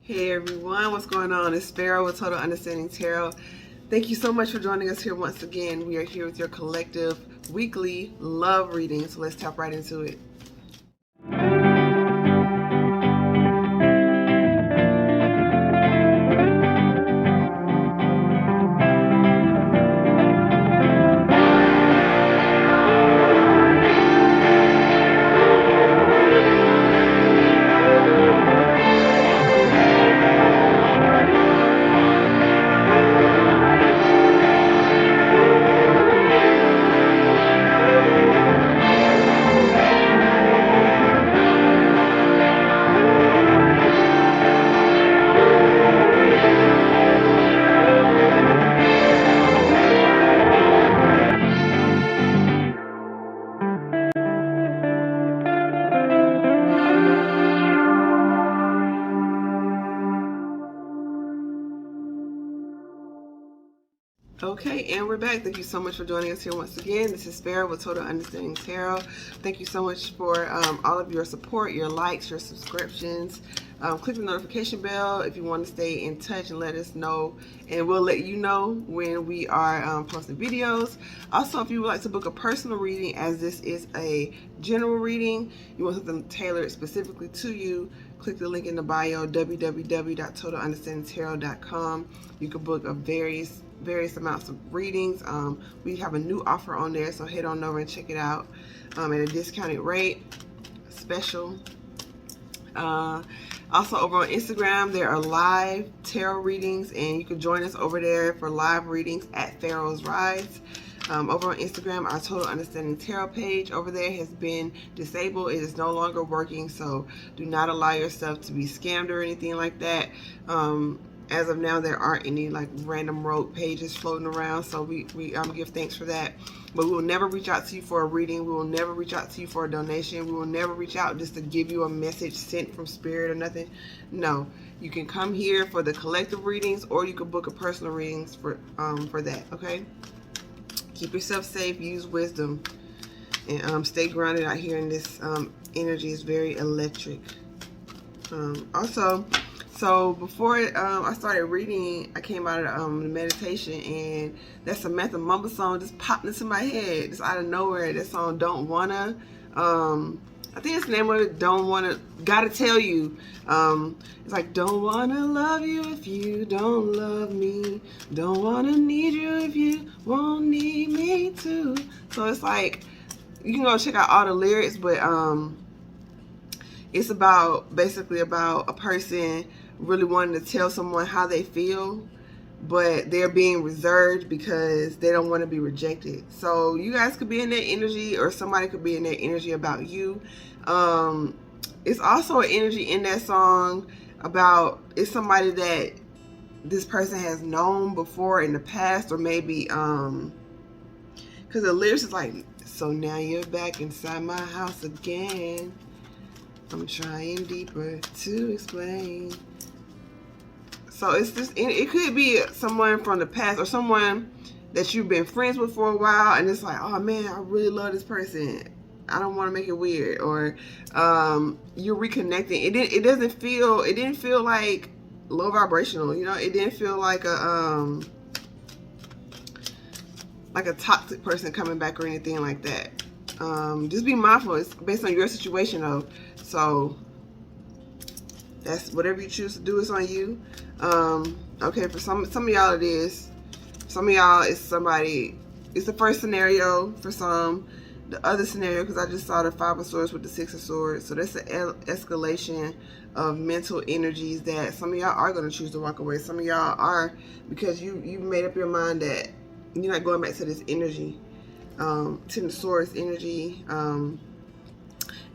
Hey everyone, what's going on? It's Pharaoh with Total Understanding Tarot. Thank you so much for joining us here once again. We are here with your collective weekly love reading, so let's tap right into it. Okay, and we're back. Thank you so much for joining us here once again. This is Pharaoh with Total Understanding Tarot. Thank you so much for all of your support, your likes, your subscriptions. Click the notification bell if you want to stay in touch and let us know, and we'll let you know when we are posting videos. Also, if you would like to book a personal reading, as this is a general reading, you want something tailored specifically to you, click the link in the bio, www.TotalUnderstandingTarot.com. You can book a various amounts of readings. We have a new offer on there, so head on over and check it out at a discounted rate, special. Also over on Instagram, there are live tarot readings, and you can join us over there for live readings at Pharaoh's Rise. Over on Instagram, our Total Understanding Tarot page over there has been disabled. It is no longer working, so do not allow yourself to be scammed or anything like that. As of now, there aren't any like random rogue pages floating around, so we give thanks for that. But we will never reach out to you for a reading. We will never reach out to you for a donation. We will never reach out just to give you a message sent from spirit or nothing. No, you can come here for the collective readings, or you can book a personal readings for that. Okay. Keep yourself safe. Use wisdom, and stay grounded out here in this energy. Is very electric. Also. So before I started reading, I came out of the meditation, and that Samantha Mumble song just popped into my head, just out of nowhere. That song, Don't Wanna. I think it's the name of it, Don't Wanna, Gotta Tell You. It's like, don't wanna love you if you don't love me. Don't wanna need you if you won't need me too. So it's like, you can go check out all the lyrics, but it's basically about a person really wanting to tell someone how they feel, but they're being reserved because they don't want to be rejected. So you guys could be in that energy, or somebody could be in that energy about you. It's also an energy in that song about, it's somebody that this person has known before in the past, or maybe because the lyrics is like, so now you're back inside my house again. I'm trying deeper to explain. So it's just, it could be someone from the past, or someone that you've been friends with for a while, and it's like, oh man, I really love this person. I don't want to make it weird. Or you're reconnecting. It didn't feel like low vibrational. You know, it didn't feel like a toxic person coming back or anything like that. Just be mindful. It's based on your situation though. So that's whatever you choose to do, is on you. Okay, for some of y'all it is. Some of y'all it's somebody. It's the first scenario for some. The other scenario, because I just saw the 5 of Swords with the 6 of Swords. So that's an escalation of mental energies that some of y'all are going to choose to walk away. Some of y'all are, because you made up your mind that you're not going back to this energy, to the Swords energy.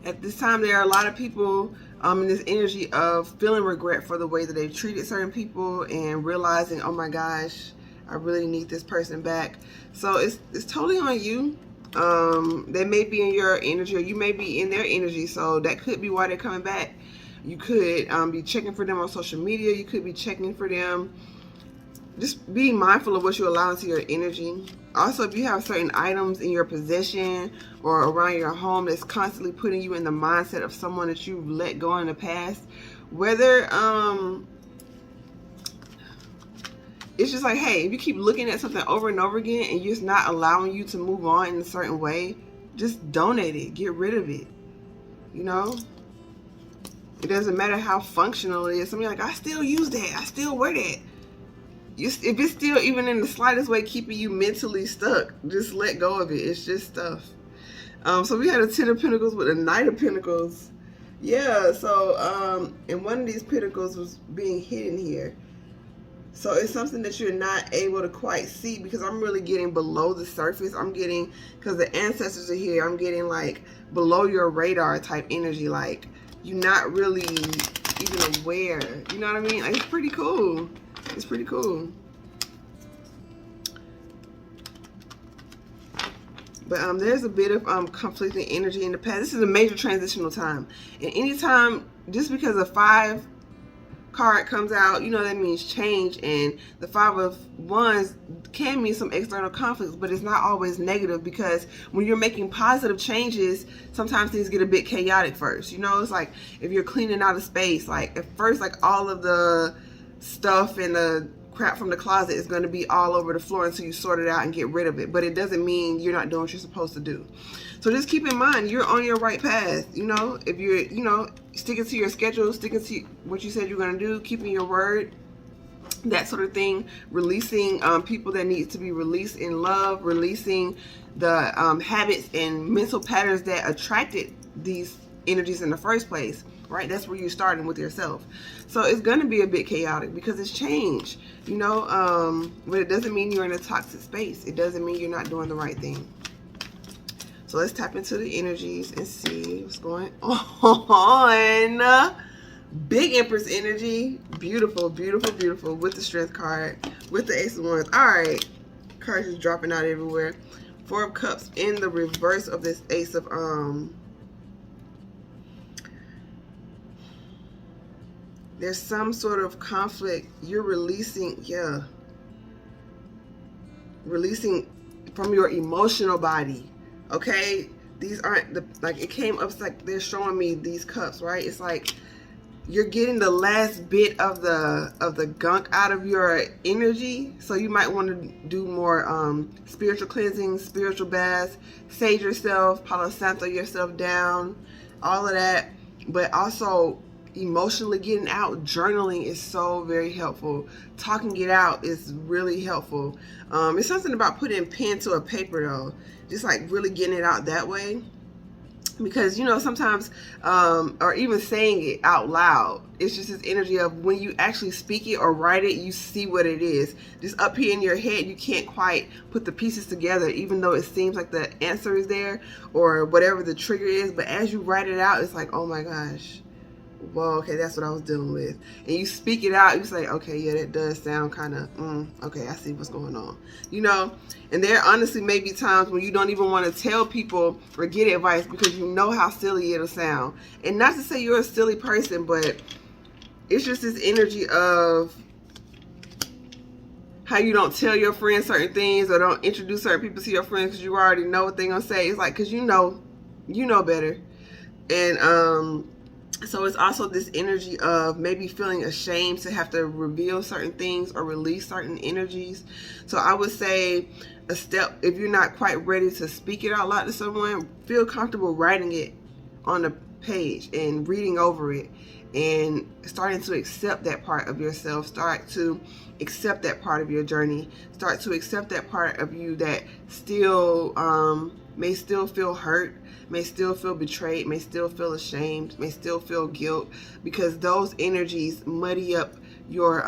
At this time, there are a lot of people in this energy of feeling regret for the way that they've treated certain people, and realizing, oh my gosh, I really need this person back. So it's totally on you. They may be in your energy, or you may be in their energy, so that could be why they're coming back. You could be checking for them on social media. You could be checking for them. Just be mindful of what you allow into your energy. Also, if you have certain items in your possession or around your home that's constantly putting you in the mindset of someone that you've let go in the past, whether it's just like, hey, if you keep looking at something over and over again and it's not allowing you to move on in a certain way, just donate it, get rid of it. You know, it doesn't matter how functional it is. Somebody like, I still use that, I still wear that. If it's still even in the slightest way keeping you mentally stuck, just let go of it. It's just stuff. So we had a 10 of Pentacles with a Knight of Pentacles. Yeah, so and one of these pentacles was being hidden here. So it's something that you're not able to quite see, because I'm really getting below the surface. I'm getting, because the ancestors are here, I'm getting like below your radar type energy. Like you're not really even aware. You know what I mean? Like, it's pretty cool. It's pretty cool. But there's a bit of conflicting energy in the past. This is a major transitional time. And anytime, just because a 5 card comes out, you know, that means change. And the 5 of Wands can mean some external conflicts, but it's not always negative, because when you're making positive changes, sometimes things get a bit chaotic first. You know, it's like if you're cleaning out a space, like at first, like all of the stuff and the crap from the closet is going to be all over the floor until you sort it out and get rid of it. But it doesn't mean you're not doing what you're supposed to do. So just keep in mind, you're on your right path. You know, if you're, you know, sticking to your schedule, sticking to what you said you're going to do, keeping your word, that sort of thing, releasing people that need to be released in love, releasing the habits and mental patterns that attracted these energies in the first place. Right? That's where you're starting with yourself. So it's going to be a bit chaotic because it's change, you know, but it doesn't mean you're in a toxic space. It doesn't mean you're not doing the right thing. So let's tap into the energies and see what's going on. Big Empress energy. Beautiful, beautiful, beautiful, with the Strength card, with the Ace of Wands. All right. Cards just dropping out everywhere. 4 of Cups in the reverse of this Ace of there's some sort of conflict. You're releasing, releasing from your emotional body. Okay, these aren't the, like, it came up, it's like they're showing me these cups, right? It's like you're getting the last bit of the gunk out of your energy. So you might want to do more spiritual cleansing, spiritual baths, sage yourself, Palo Santo yourself down, all of that. But also emotionally getting out, journaling is so very helpful. Talking it out is really helpful. It's something about putting pen to a paper though, just like really getting it out that way. Because, you know, sometimes, or even saying it out loud, it's just this energy of when you actually speak it or write it, you see what it is. Just up here in your head, you can't quite put the pieces together, even though it seems like the answer is there or whatever the trigger is. But as you write it out, it's like, oh my gosh, well, okay, that's what I was dealing with. And you speak it out, you say, okay, yeah, that does sound kind of, okay, I see what's going on. You know, and there honestly may be times when you don't even want to tell people or get advice because you know how silly it'll sound. And not to say you're a silly person, but it's just this energy of how you don't tell your friends certain things or don't introduce certain people to your friends because you already know what they're going to say. It's like, because you know better. And, so it's also this energy of maybe feeling ashamed to have to reveal certain things or release certain energies. So I would say a step, if you're not quite ready to speak it out loud to someone, feel comfortable writing it on a page and reading over it and starting to accept that part of yourself. Start to accept that part of your journey. Start to accept that part of you that still may still feel hurt, may still feel betrayed, may still feel ashamed, may still feel guilt, because those energies muddy up your,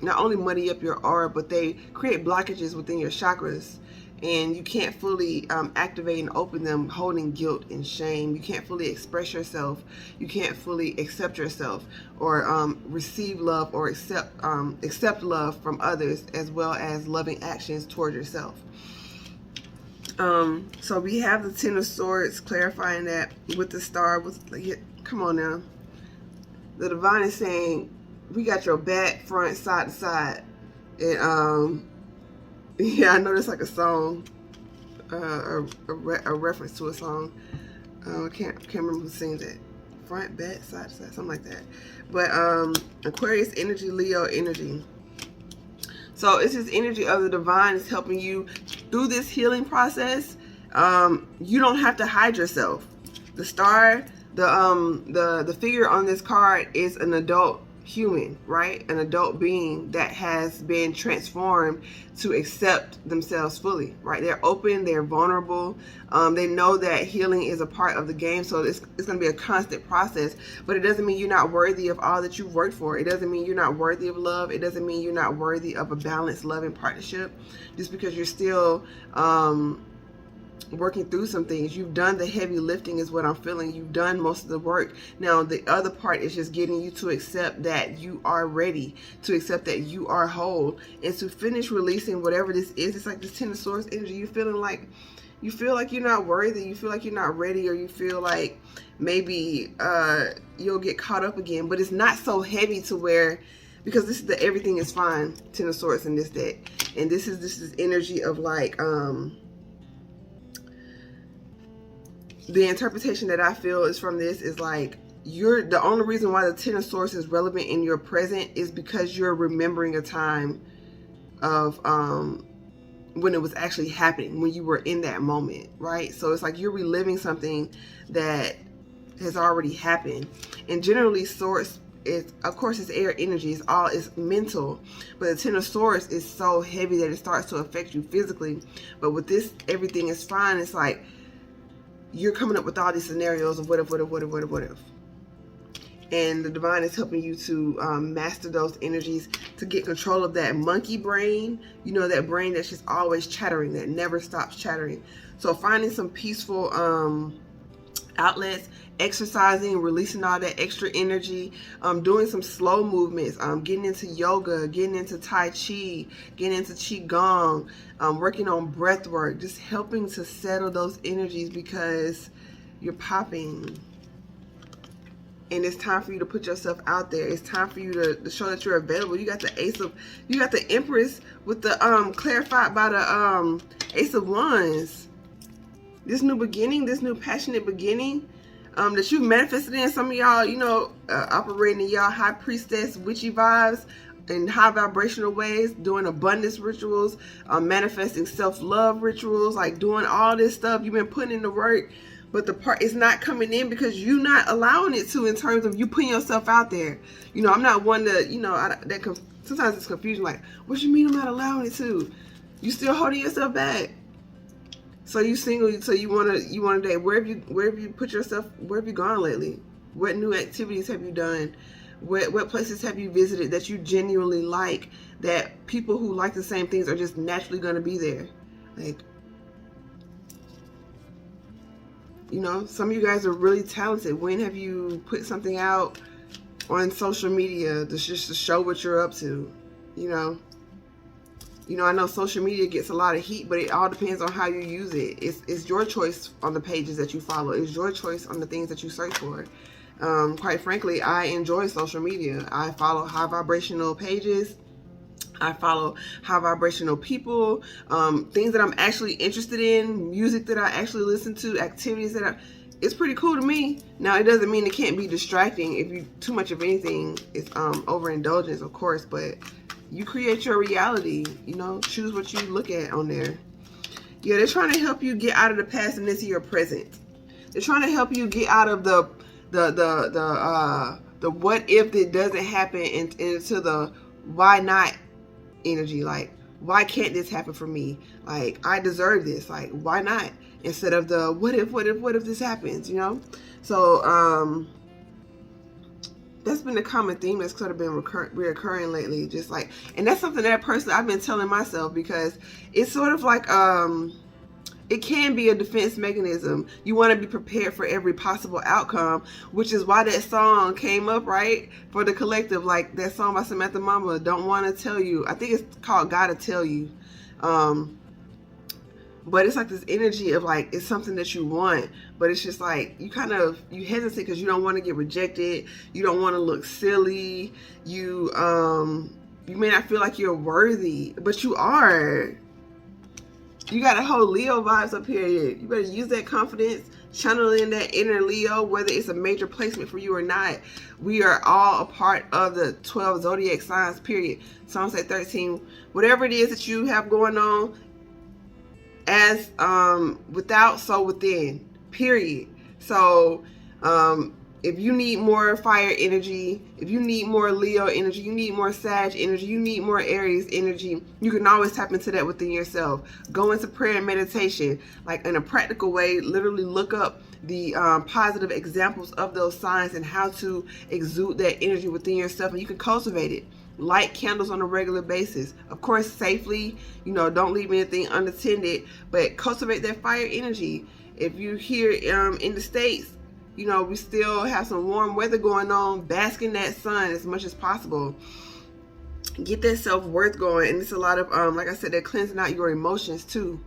not only muddy up your aura, but they create blockages within your chakras. And you can't fully activate and open them holding guilt and shame. You can't fully express yourself. You can't fully accept yourself or receive love or accept love from others, as well as loving actions toward yourself. So we have the 10 of Swords clarifying that with the star. Come on now. The divine is saying, we got your back, front, side to side. And yeah, I know that's like a song, a reference to a song. I can't remember who sings it. Front, back, side to side, something like that. But Aquarius energy, Leo energy. So it's this energy of the divine is helping you through this healing process. You don't have to hide yourself. The star, the figure on this card is an adult human, right? An adult being that has been transformed to accept themselves fully, right? They're open, they're vulnerable. They know that healing is a part of the game, so it's going to be a constant process, but it doesn't mean you're not worthy of all that you've worked for. It doesn't mean you're not worthy of love. It doesn't mean you're not worthy of a balanced, loving partnership just because you're still working through some things. You've done the heavy lifting is what I'm feeling. You've done most of the work. Now the other part is just getting you to accept that you are ready, to accept that you are whole, and to finish releasing whatever this is. It's like this Ten of Swords energy. You feel like you're not worthy, you feel like you're not ready, or you feel like maybe you'll get caught up again, but it's not so heavy to where, because this is the everything is fine Ten of Swords in this deck, and this is energy of like the interpretation that I feel is from this is like, you're the only reason why the Ten of Swords is relevant in your present is because you're remembering a time of when it was actually happening, when you were in that moment, right? So it's like you're reliving something that has already happened. And generally swords is, of course, it's air energy, it's mental, but the Ten of Swords is so heavy that it starts to affect you physically. But with this everything is fine, it's like you're coming up with all these scenarios of what if. And the divine is helping you to master those energies, to get control of that monkey brain. You know, that brain that's just always chattering, that never stops chattering. So finding some peaceful outlets, exercising, releasing all that extra energy, doing some slow movements, getting into yoga, getting into Tai Chi, getting into Qigong, working on breath work, just helping to settle those energies because you're popping. And it's time for you to put yourself out there. It's time for you to show that you're available. You got the Empress with the clarified by the Ace of Wands. This new beginning, this new passionate beginning that you've manifested in. Some of y'all, you know, operating in y'all high priestess witchy vibes in high vibrational ways, doing abundance rituals, manifesting self-love rituals, like doing all this stuff. You've been putting in the work, but the part is not coming in because you're not allowing it to, in terms of you putting yourself out there. You know, I'm not one to, you know, sometimes it's confusion, like, what you mean I'm not allowing it to? You still holding yourself back. So you single, so you wanna date. Where have you put yourself? Where have you gone lately? What new activities have you done? What places have you visited that you genuinely like, that people who like the same things are just naturally gonna be there? Like, you know, some of you guys are really talented. When have you put something out on social media just to show what you're up to? You know, I know social media gets a lot of heat, but it all depends on how you use it. It's your choice on the pages that you follow. It's your choice on the things that you search for. Quite frankly, I enjoy social media. I follow high vibrational pages. I follow high vibrational people, things that I'm actually interested in, music that I actually listen to, activities that it's pretty cool to me. Now, it doesn't mean it can't be distracting. If you too much of anything, it's overindulgence, of course, but you create your reality, you know, choose what you look at on there. Yeah, they're trying to help you get out of the past and into your present. They're trying to help you get out of the what if it doesn't happen and into the why not energy. Like, why can't this happen for me? Like, I deserve this. Like, why not? Instead of the what if this happens, you know? So that's been a common theme that's sort of been reoccurring lately. Just like, and that's something that personally I've been telling myself, because it's sort of like it can be a defense mechanism. You want to be prepared for every possible outcome, which is why that song came up, right? For the collective, like that song by Samantha Mama, Don't Want to Tell You. I think it's called Gotta Tell You. But it's like this energy of like, it's something that you want, but it's just like, you hesitate because you don't want to get rejected. You don't want to look silly. You may not feel like you're worthy, but you are. You got a whole Leo vibes up here. You better use that confidence, channeling that inner Leo, whether it's a major placement for you or not. We are all a part of the 12 zodiac signs, period. Some say 13. Whatever it is that you have going on, as without, so within, period. So if you need more fire energy, if you need more Leo energy, you need more Sag energy, you need more Aries energy, you can always tap into that within yourself. Go into prayer and meditation, like in a practical way. Literally look up the positive examples of those signs and how to exude that energy within yourself, and you can cultivate it. Light candles on a regular basis, of course safely, don't leave anything unattended, but cultivate that fire energy. If you're here in the States, we still have some warm weather going on. Bask in that sun as much as possible. Get that self-worth going. And it's a lot of like I said, they're cleansing out your emotions too,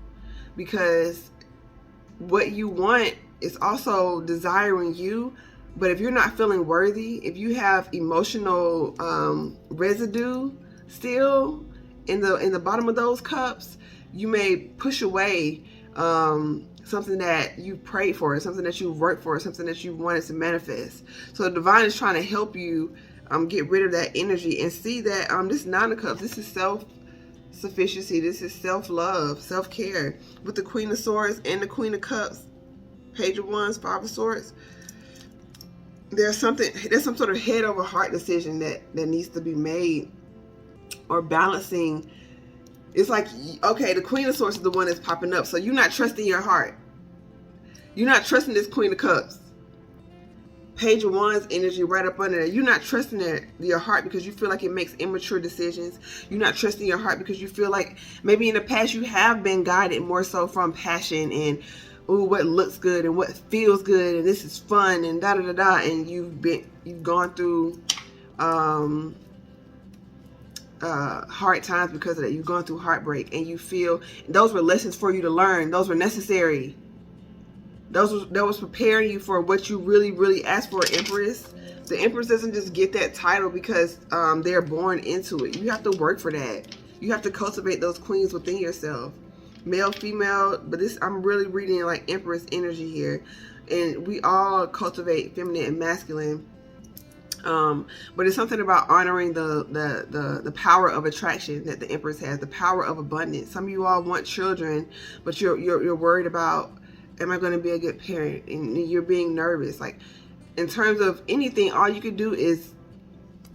because what you want is also desiring you. But if you're not feeling worthy, if you have emotional residue still in the bottom of those cups, you may push away something that you prayed for, something that you worked for, something that you wanted to manifest. So the divine is trying to help you get rid of that energy and see that this Nine of Cups, this is self-sufficiency, this is self-love, self-care. With the Queen of Swords and the Queen of Cups, Page of Wands, Five of Swords, there's some sort of head over heart decision that needs to be made, or balancing. It's like, okay, the Queen of Swords is the one that's popping up, so you're not trusting your heart. You're not trusting this Queen of Cups. Page of Wands energy right up under there. You're not trusting your heart because you feel like it makes immature decisions. You're not trusting your heart because you feel like maybe in the past you have been guided more so from passion and what looks good and what feels good and this is fun and da da da da, and you've gone through hard times because of that. You've gone through heartbreak, and you feel those were lessons for you to learn. Those were necessary. That was preparing you for what you really asked for. Empress. The Empress doesn't just get that title because they're born into it. You have to work for that. You have to cultivate those queens within yourself. Male, female, but I'm really reading like Empress energy here. And we all cultivate feminine and masculine. But it's something about honoring the power of attraction that the Empress has, the power of abundance. Some of you all want children, but you're worried about, am I going to be a good parent? And you're being nervous. Like, in terms of anything, all you can do is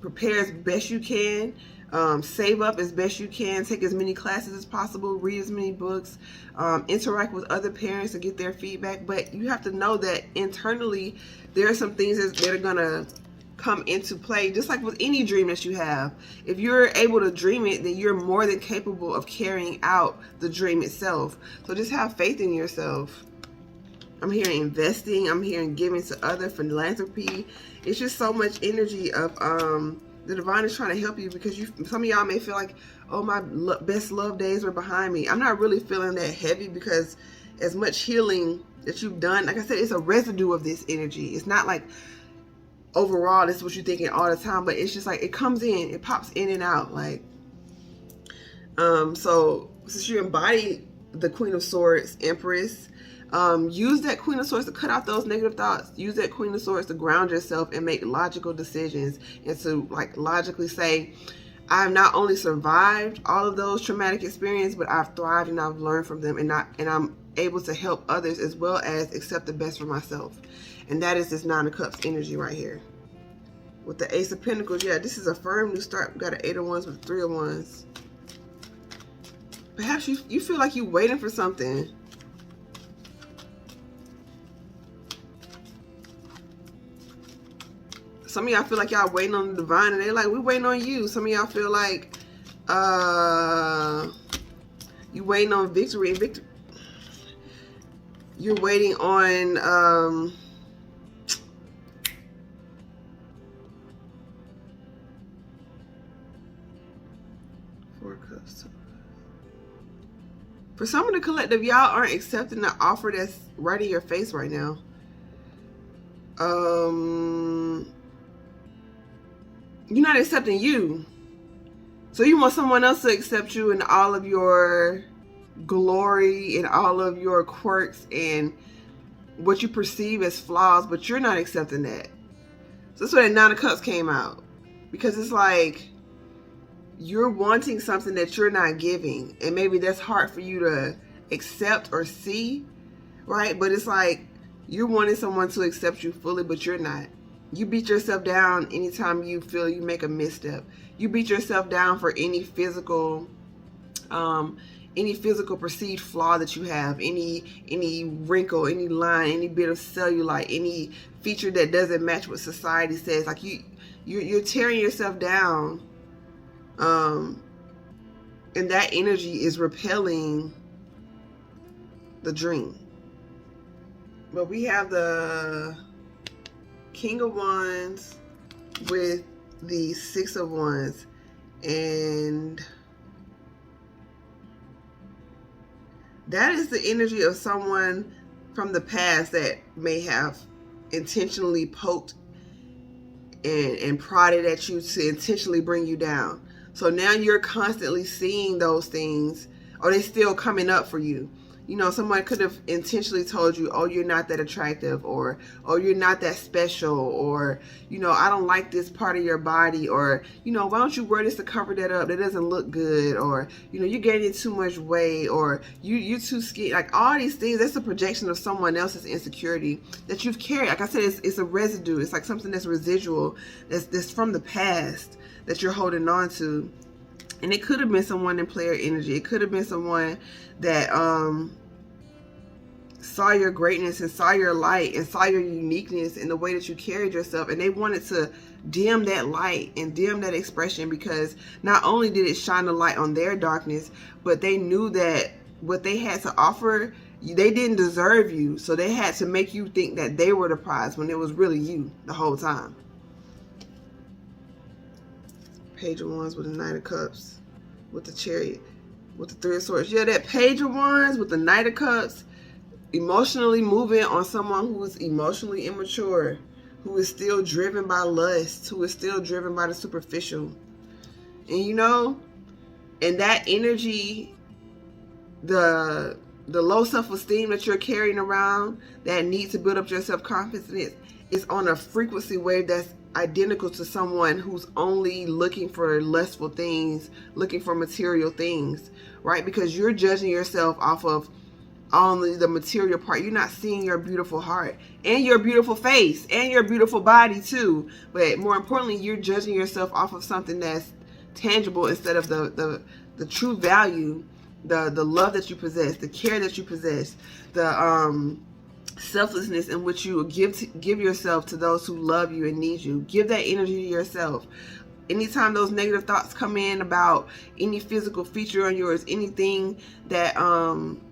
prepare as best you can. Save up as best you can, take as many classes as possible, read as many books, interact with other parents to get their feedback. But you have to know that internally there are some things that are gonna come into play, just like with any dream that you have. If you're able to dream it, then you're more than capable of carrying out the dream itself. So just have faith in yourself. I'm hearing investing, I'm hearing giving to other, philanthropy. It's just so much energy of the divine is trying to help you, because some of y'all may feel like, oh, my best love days are behind me. I'm not really feeling that heavy, because as much healing that you've done, like I said, it's a residue of this energy. It's not like overall this is what you're thinking all the time, but it's just like it comes in, it pops in and out. Like so since you embody the Queen of Swords, Empress, use that Queen of Swords to cut out those negative thoughts. Use that Queen of Swords to ground yourself and make logical decisions, and to like logically say, I've not only survived all of those traumatic experiences, but I've thrived and I've learned from them, and I'm able to help others as well as accept the best for myself. And that is this Nine of Cups energy right here. With the Ace of Pentacles, yeah, this is a firm new start. We got an Eight of Wands with a Three of Wands. Perhaps you feel like you're waiting for something. Some of y'all feel like y'all waiting on the divine, and they're like, we're waiting on you. Some of y'all feel like you waiting on victory. You're waiting on Four Cups. For some of the collective, y'all aren't accepting the offer that's right in your face right now. You're not accepting you. So you want someone else to accept you in all of your glory and all of your quirks and what you perceive as flaws, but you're not accepting that. So that's why that Nine of Cups came out. Because it's like you're wanting something that you're not giving. And maybe that's hard for you to accept or see, right? But it's like you're wanting someone to accept you fully, but you're not. You beat yourself down anytime you feel you make a misstep. You beat yourself down for any physical perceived flaw that you have, any wrinkle, any line, any bit of cellulite, any feature that doesn't match what society says. Like you're tearing yourself down, and that energy is repelling the dream. But we have the King of Wands with the Six of Wands, and that is the energy of someone from the past that may have intentionally poked and prodded at you to intentionally bring you down. So now you're constantly seeing those things, or they're still coming up for you. You know, someone could have intentionally told you, oh, you're not that attractive, or, oh, you're not that special, or, you know, I don't like this part of your body, or, you know, why don't you wear this to cover that up? That doesn't look good, or, you know, you're gaining too much weight, or you're too skinny. Like all these things, that's a projection of someone else's insecurity that you've carried. Like I said, it's a residue. It's like something that's residual, that's from the past that you're holding on to. And it could have been someone in player energy. It could have been someone that saw your greatness and saw your light and saw your uniqueness in the way that you carried yourself, and they wanted to dim that light and dim that expression, because not only did it shine a light on their darkness, but they knew that what they had to offer, they didn't deserve you. So they had to make you think that they were the prize when it was really you the whole time. Page of Wands with the Knight of Cups, with the Chariot, with the Three of Swords. Yeah, that Page of Wands with the Knight of Cups, emotionally moving on someone who is emotionally immature, who is still driven by lust, who is still driven by the superficial. And you know, and that energy, the low self-esteem that you're carrying around, that need to build up your self-confidence, is on a frequency wave that's identical to someone who's only looking for lustful things, looking for material things, right? Because you're judging yourself off of only the material part. You're not seeing your beautiful heart and your beautiful face and your beautiful body too. But more importantly, you're judging yourself off of something that's tangible instead of the true value, the love that you possess, the care that you possess, the selflessness in which you give yourself to those who love you and need you. Give that energy to yourself. Anytime those negative thoughts come in about any physical feature on yours, anything that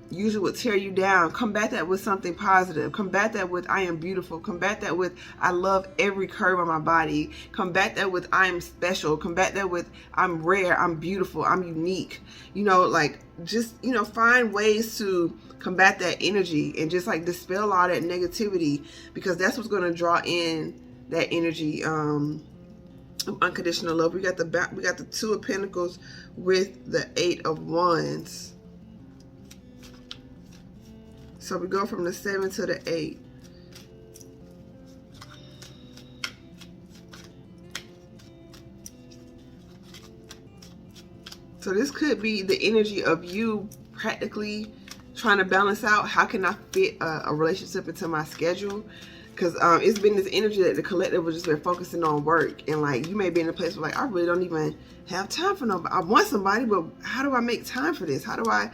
usually would tear you down, combat that with something positive. Combat that with I am beautiful. Combat that with I love every curve of my body. Combat that with I am special. Combat that with I'm rare, I'm beautiful, I'm unique. You know, like just, you know, find ways to combat that energy and just like dispel all that negativity, because that's what's going to draw in that energy of unconditional love. We got the Two of Pentacles with the Eight of Wands. So we go from the 7 to the 8. So this could be the energy of you practically trying to balance out, how can I fit a relationship into my schedule? Because it's been this energy that the collective has just been focusing on work. And like, you may be in a place where like, I really don't even have time for nobody. I want somebody, but how do I make time for this? How do I,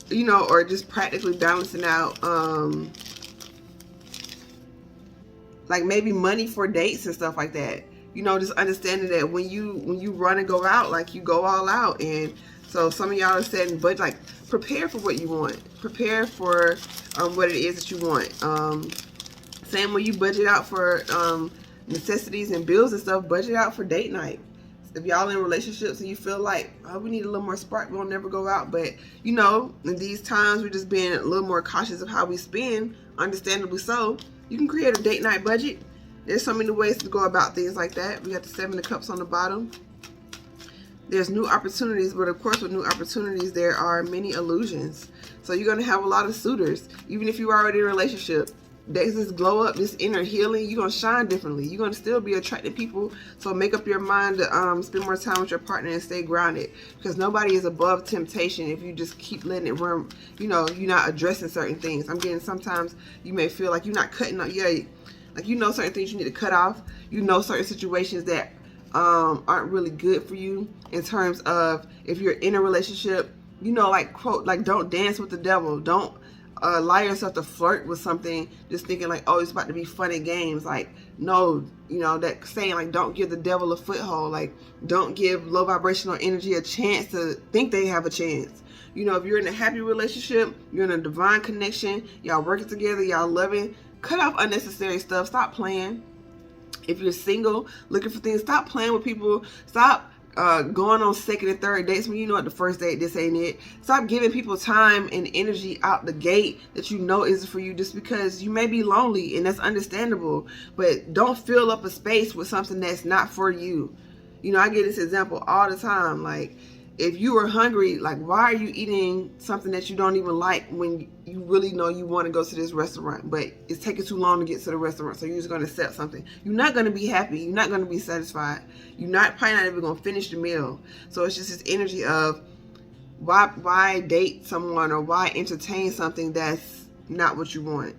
you know, or just practically balancing out, like maybe money for dates and stuff like that. You know, just understanding that when you run and go out, like you go all out. And so some of y'all are setting budget, like prepare for what you want. Prepare for what it is that you want. Same when you budget out for necessities and bills and stuff, budget out for date night. If y'all in relationships and you feel like, oh, we need a little more spark, we'll never go out. But, you know, in these times, we're just being a little more cautious of how we spend, understandably so. You can create a date night budget. There's so many ways to go about things like that. We got the 7 of Cups on the bottom. There's new opportunities, but of course with new opportunities, there are many illusions. So you're going to have a lot of suitors. Even if you're already in a relationship, there's this glow up, this inner healing. You're going to shine differently. You're going to still be attracting people. So make up your mind to spend more time with your partner and stay grounded. Because nobody is above temptation if you just keep letting it run. You know, you're not addressing certain things. I'm getting sometimes you may feel like you're not cutting off. Yeah, like you know certain things you need to cut off. You know certain situations that aren't really good for you in terms of if you're in a relationship. You know, like, quote, like, don't dance with the devil. Don't allow yourself to flirt with something just thinking like, oh, it's about to be fun and games. Like, no, you know, that saying, like, don't give the devil a foothold. Like, don't give low vibrational energy a chance to think they have a chance. You know, if you're in a happy relationship, you're in a divine connection, y'all working together, y'all loving, cut off unnecessary stuff. Stop playing. If you're single, looking for things, stop playing with people. Stop going on second and third dates when you know at the first date this ain't it. Stop giving people time and energy out the gate that you know isn't for you, just because you may be lonely, and that's understandable. But don't fill up a space with something that's not for you. You know, I get this example all the time. Like, if you are hungry, like, why are you eating something that you don't even like when you really know you want to go to this restaurant, but it's taking too long to get to the restaurant, so you're just going to accept something. You're not going to be happy. You're not going to be satisfied. You're probably not even going to finish the meal. So it's just this energy of why date someone or why entertain something that's not what you want.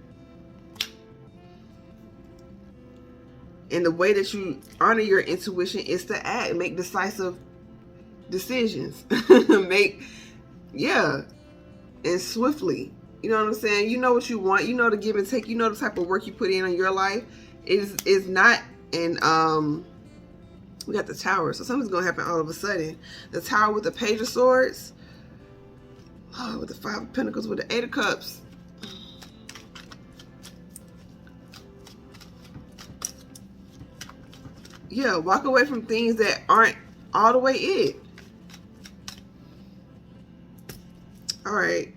And the way that you honor your intuition is to act, make decisive decisions. And swiftly. You know what I'm saying? You know what you want. You know the give and take. You know the type of work you put in your life. Is not in we got the Tower, so something's gonna happen all of a sudden. The Tower with the Page of Swords, with the Five of Pentacles, with the Eight of Cups. Yeah, walk away from things that aren't all the way it. All right,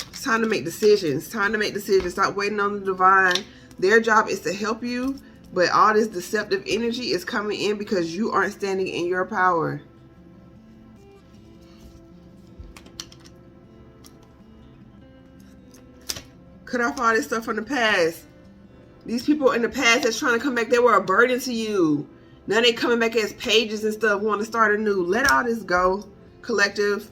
it's time to make decisions. Time to make decisions. Stop waiting on the divine. Their job is to help you, but all this deceptive energy is coming in because you aren't standing in your power. Cut off all this stuff from the past. These people in the past that's trying to come back, they were a burden to you. Now they coming back as pages and stuff, want to start anew. Let all this go, collective.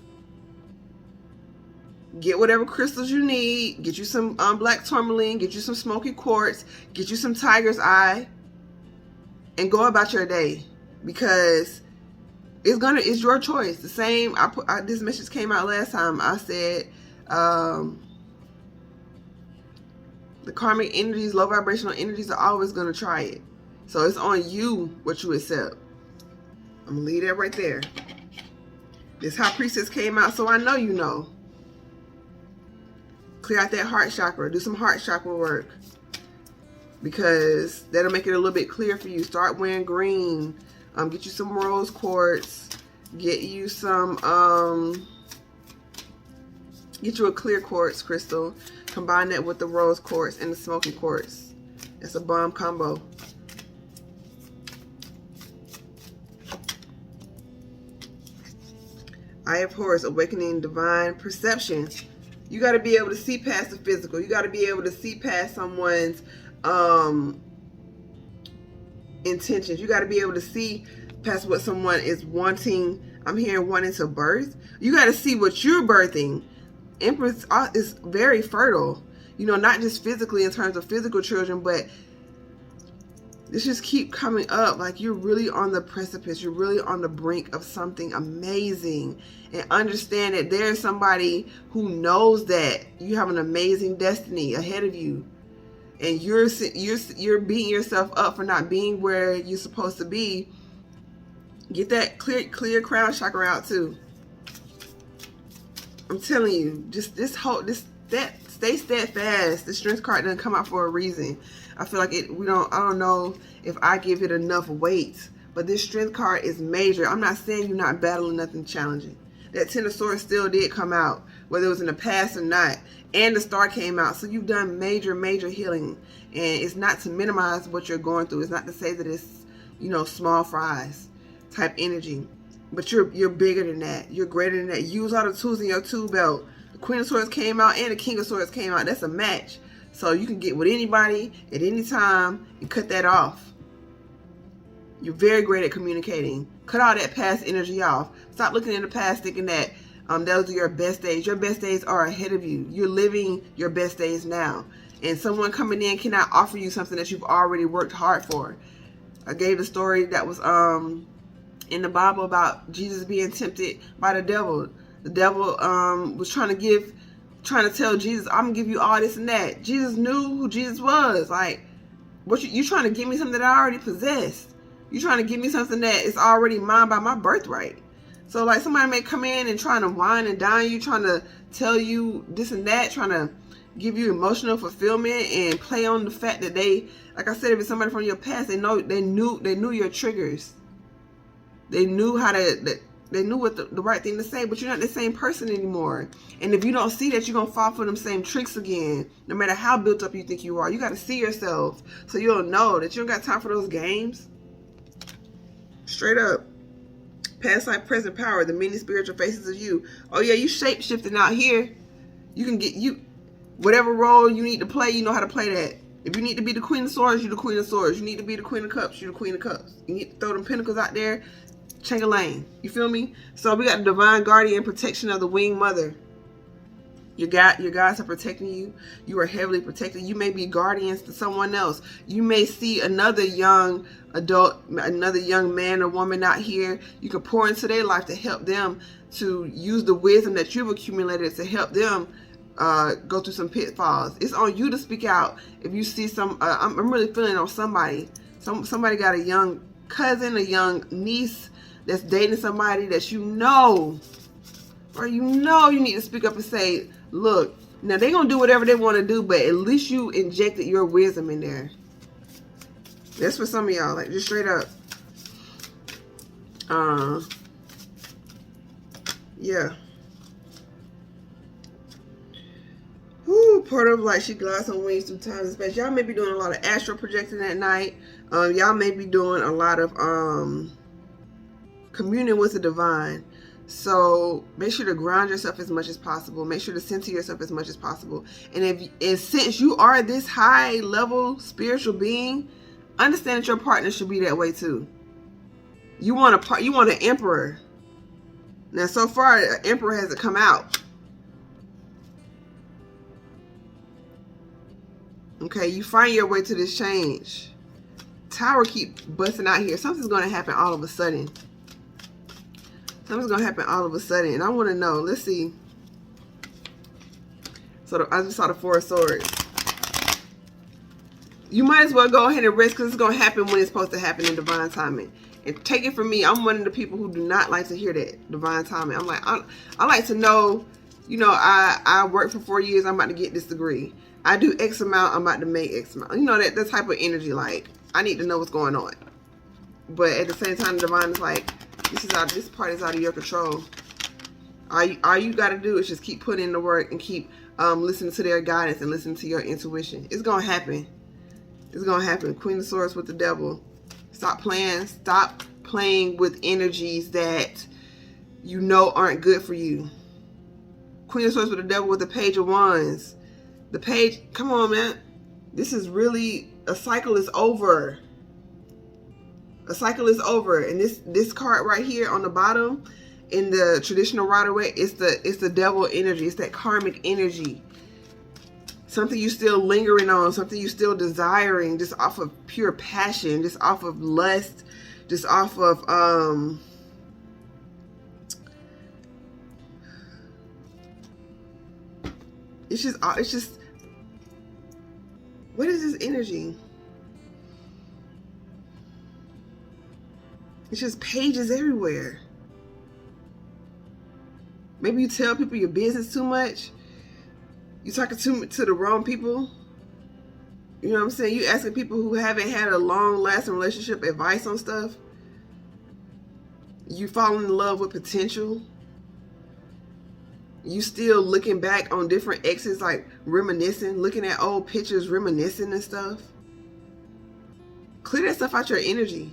Get whatever crystals you need. Get you some black tourmaline. Get you some smoky quartz. Get you some tiger's eye. And go about your day. Because it's your choice. The same, this message came out last time. I said, the karmic energies, low vibrational energies are always going to try it. So it's on you what you accept. I'm going to leave that right there. This High Priestess came out, so I know you know. Clear out that heart chakra. Do some heart chakra work. Because that'll make it a little bit clear for you. Start wearing green. Get you some rose quartz. Get you some, get you a clear quartz crystal. Combine that with the rose quartz and the smoky quartz. It's a bomb combo. Eye of Horus, awakening divine perception. You got to be able to see past the physical. You got to be able to see past someone's intentions. You got to be able to see past what someone is wanting. I'm hearing wanting to birth. You got to see what you're birthing. Empress is very fertile. You know, not just physically in terms of physical children, but this just keep coming up. Like you're really on the precipice. You're really on the brink of something amazing. And understand that there's somebody who knows that you have an amazing destiny ahead of you. And you're beating yourself up for not being where you're supposed to be. Get that clear crown chakra out too. I'm telling you, just stay steadfast. The Strength card doesn't come out for a reason. I feel like I don't know if I give it enough weight, but this Strength card is major. I'm not saying you're not battling nothing challenging. That Ten of Swords still did come out, whether it was in the past or not. And the Star came out. So you've done major healing. And it's not to minimize what you're going through. It's not to say that it's, small fries type energy. But you're bigger than that. You're greater than that. Use all the tools in your tool belt. The Queen of Swords came out and the King of Swords came out. That's a match. So you can get with anybody at any time and cut that off. You're very great at communicating. Cut all that past energy off. Stop looking in the past thinking that those are your best days. Your best days are ahead of you. You're living your best days now. And someone coming in cannot offer you something that you've already worked hard for. I gave the story that was in the Bible about Jesus being tempted by the devil. The devil was trying to tell Jesus, I'm gonna give you all this and that. Jesus knew who Jesus was. Like, what you trying to give me something that I already possessed? You trying to give me something that is already mine by my birthright. So like somebody may come in and trying to wine and dine you, trying to tell you this and that, trying to give you emotional fulfillment and play on the fact that they, like I said, if it's somebody from your past, they knew your triggers. They knew they knew what the right thing to say, but you're not the same person anymore. And if you don't see that, you're going to fall for them same tricks again. No matter how built up you think you are, you got to see yourself so you'll know that you don't got time for those games. Straight up. Past life, present power, the many spiritual faces of you. Oh yeah, you shape shifting out here. You can get whatever role you need to play, you know how to play that. If you need to be the Queen of Swords, you're the Queen of Swords. You need to be the Queen of Cups, you're the Queen of Cups. You need to throw them pentacles out there, change a lane. You feel me? So we got the divine guardian protection of the winged mother. Your guides are protecting you. You are heavily protected. You may be guardians to someone else. You may see another young adult, another young man or woman out here. You can pour into their life to help them to use the wisdom that you've accumulated to help them go through some pitfalls. It's on you to speak out. If you see I'm really feeling on somebody. Somebody got a young cousin, a young niece that's dating somebody that you know, or you need to speak up and say, look, now they're going to do whatever they want to do, but at least you injected your wisdom in there. That's for some of y'all, like just straight up. Yeah. Whoo, portal of light, she glides on wings through time and space. Y'all may be doing a lot of astral projecting at night. Y'all may be doing a lot of communion with the divine. So make sure to ground yourself as much as possible. Make sure to center yourself as much as possible. And since you are this high level spiritual being, understand that your partner should be that way too. You want an emperor. Now so far, an emperor hasn't come out. Okay, you find your way to this change. Tower keep busting out here. Something's going to happen all of a sudden. Something's going to happen all of a sudden. And I want to know. Let's see. So I just saw the Four of Swords. You might as well go ahead and rest because it's going to happen when it's supposed to happen in divine timing. And take it from me, I'm one of the people who do not like to hear that divine timing. I'm like, I like to know, you know, I worked for 4 years. I'm about to get this degree. I do X amount. I'm about to make X amount. You know, that type of energy. Like, I need to know what's going on. But at the same time, the divine is like, this part is out of your control. All you got to do is just keep putting in the work and keep listening to their guidance and listening to your intuition. It's going to happen. It's going to happen. Queen of Swords with the devil. Stop playing. Stop playing with energies that you know aren't good for you. Queen of Swords with the devil with the Page of Wands. The page, come on, man. This is really, a cycle is over. A cycle is over. And this card right here on the bottom in the traditional Rider-Waite, it's the devil energy. It's that karmic energy. Something you still lingering on, something you still desiring, just off of pure passion, just off of lust, just off of it's just what is this energy? It's just pages everywhere. Maybe you tell people your business too much. You talking to the wrong people. You know what I'm saying? You asking people who haven't had a long-lasting relationship advice on stuff. You falling in love with potential. You still looking back on different exes, like reminiscing, looking at old pictures, reminiscing and stuff. Clear that stuff out your energy.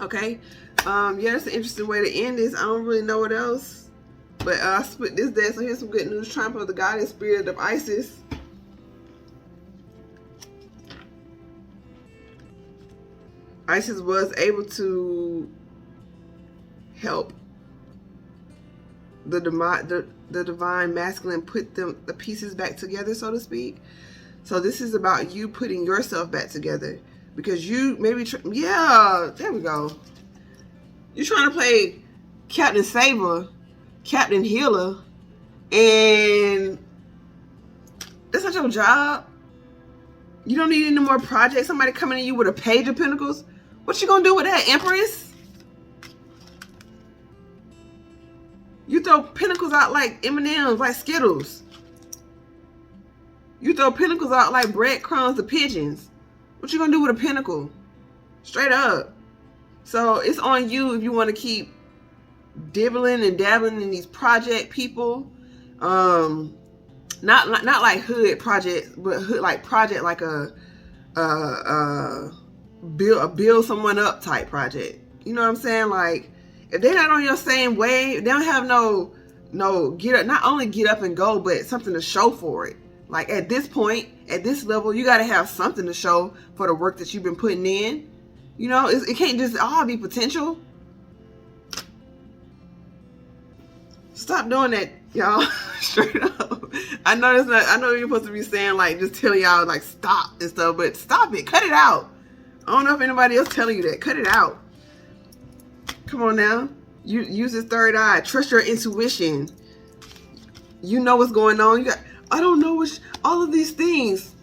Okay? Yeah, that's an interesting way to end this. I don't really know what else. But I split this deck, so here's some good news. Triumph of the goddess spirit of Isis. Isis was able to help the divine masculine put the pieces back together, so to speak. So this is about you putting yourself back together, because you maybe yeah, there we go. You're trying to play Captain Saber, Captain Healer, and that's not your job. You don't need any more projects. Somebody coming to you with a Page of Pentacles. What you gonna do with that, Empress? You throw pentacles out like M&M's, like Skittles. You throw pentacles out like breadcrumbs to pigeons. What you gonna do with a pentacle? Straight up. So it's on you if you want to keep dibbling and dabbling in these project people. Not like hood project, but hood like project like a build someone up type project. You know what I'm saying? Like, if they're not on your same wave, they don't have no get up, not only get up and go, but something to show for it. Like, at this point, at this level, you got to have something to show for the work that you've been putting in. You know, it can't just all be potential. Stop doing that, y'all. Straight up. I know it's not. I know you're supposed to be saying like just telling y'all like stop and stuff, but stop it. Cut it out. I don't know if anybody else telling you that. Cut it out. Come on now. You use this third eye. Trust your intuition. You know what's going on. You got. I don't know which all of these things.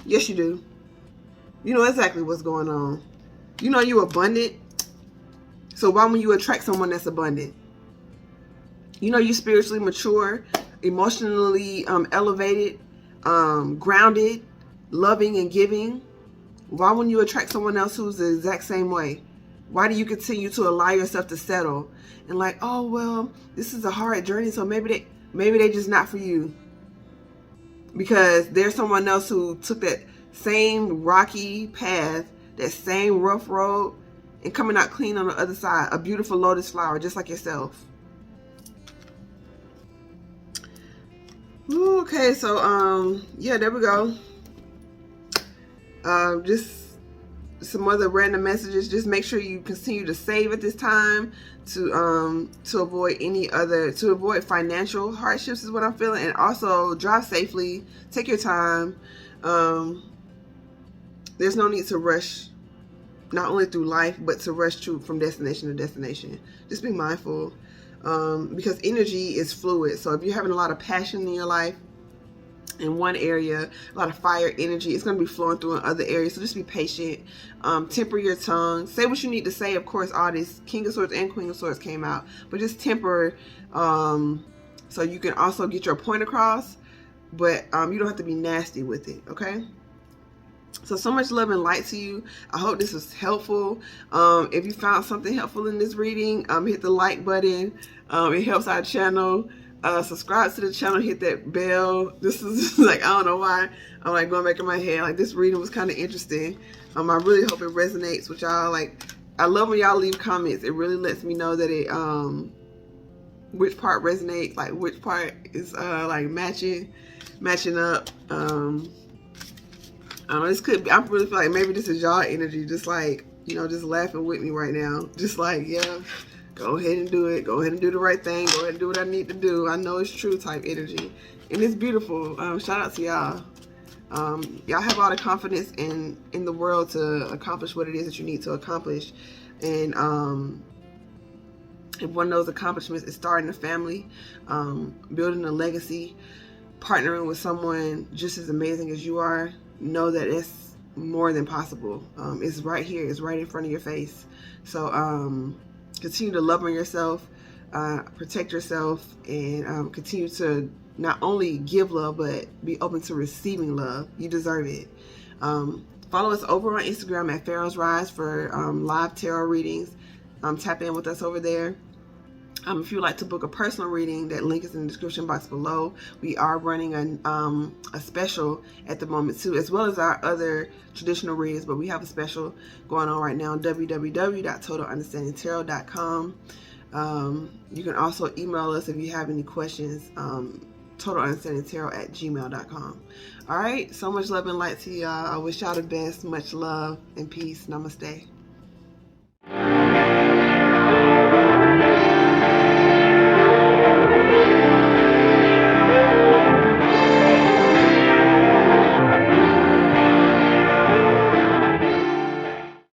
Yes, you do. You know exactly what's going on. You know you're abundant. So why would you attract someone that's abundant? You know you're spiritually mature, emotionally elevated, grounded, loving and giving. Why wouldn't you attract someone else who's the exact same way? Why do you continue to allow yourself to settle and like, oh well, this is a hard journey, so maybe they just not for you. Because there's someone else who took that same rocky path, that same rough road, and coming out clean on the other side, a beautiful lotus flower, just like yourself. Ooh, okay, so yeah, there we go. Just some other random messages. Just make sure you continue to save at this time to avoid to avoid financial hardships is what I'm feeling, and also drive safely. Take your time. There's no need to rush, not only through life, but to rush from destination to destination. Just be mindful, because energy is fluid. So if you're having a lot of passion in your life, in one area, a lot of fire energy, it's going to be flowing through in other areas. So just be patient. Temper your tongue. Say what you need to say. Of course, all this King of Swords and Queen of Swords came out, but just temper, so you can also get your point across, but you don't have to be nasty with it. Okay. So much love and light to you. I hope this was helpful. If you found something helpful in this reading, hit the like button. It helps our channel. Subscribe to the channel, hit that bell. This is like, I don't know why I'm like going back in my head. Like, this reading was kind of interesting. I really hope it resonates with y'all. Like, I love when y'all leave comments. It really lets me know that it which part resonates, like which part is like matching up. I don't know, this could be, I really feel like maybe this is y'all energy, just like, you know, just laughing with me right now. Just like, yeah, go ahead and do it. Go ahead and do the right thing. Go ahead and do what I need to do. I know it's true type energy. And it's beautiful. Shout out to y'all. Y'all have all the confidence in the world to accomplish what it is that you need to accomplish. And if one of those accomplishments is starting a family, building a legacy, partnering with someone just as amazing as you are, know that it's more than possible. It's right here. It's right in front of your face. So continue to love on yourself, protect yourself, and continue to not only give love, but be open to receiving love. You deserve it. Follow us over on Instagram at Pharaohs Rise for live tarot readings. Tap in with us over there. If you would like to book a personal reading, that link is in the description box below. We are running a special at the moment too, as well as our other traditional readings, but we have a special going on right now on www.TotalUnderstandingTarot.com. You can also email us if you have any questions. TotalUnderstandingTarot@gmail.com. All right. So much love and light to y'all. I wish y'all the best. Much love and peace. Namaste.